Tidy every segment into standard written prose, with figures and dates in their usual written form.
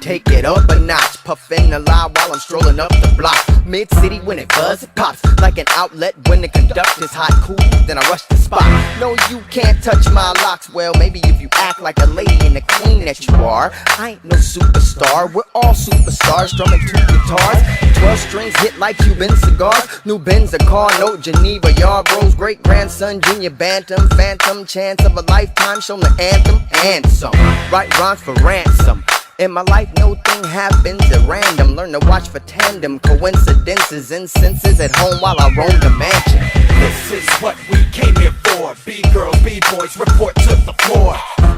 take it up a notch. Puffin' a lot while I'm strolling up the block. Mid-city when it buzz, it pops like an outlet when the conductor's hot cool. Then I rush the spot. No, you can't touch my locks. Well, maybe if you act like a lady and the queen that you are. I ain't no superstar. We're all superstars strumming two guitars. 12 strings hit like Cuban cigars. New Benz a car, no Geneva Yarbrough's great grandson, Junior Bantam, phantom chance of a lifetime. Show the anthem and some. Write rhymes for ransom. In my life, no thing happens at random. Learn to watch for tandem coincidences, incenses at home while I roam the mansion. This is what we came here for. B-girls, B-boys, report to the floor.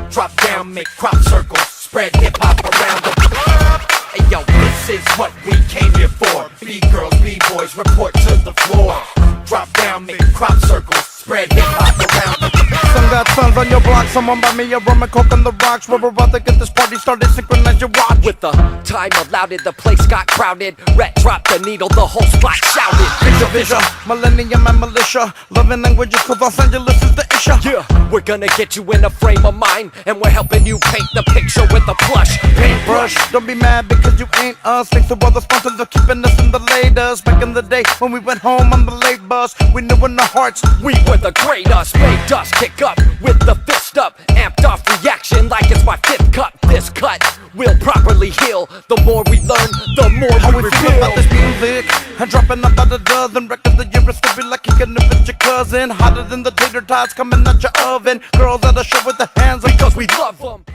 Drop down, make crop circles, spread hip-hop around the globe. Hey yo, this is what we came here for. B-girls, B-boys, report to the floor. Drop down, make crop circles, spread hip-hop around the globe. Some got sons on your block, someone buy me a rum and coke on the rocks. We're about to get this party started, synchronize your watch. With the time allowed it, the place got crowded. Rhett dropped the needle, the whole spot shouted. Picture vision, millennium and militia. Loving languages cause Los Angeles is the issue. Yeah, we're gonna get you in a frame of mind, and we're helping you paint the picture with a plush paintbrush. Don't be mad because you ain't us. Thanks to all the sponsors of keeping us in the latest. Back in the day when we went home on the late bus, we knew in our hearts we were the great us. Made us kick up with the fist up, amped off reaction like it's my fifth cup. This cut will properly heal. The more we learn, the more how we we feel about this music. And dropping about a dozen records a year, it's to be like you can visit your cousin. Hotter than the tater tots coming out your oven. Girls at the show with the hands up because we love them.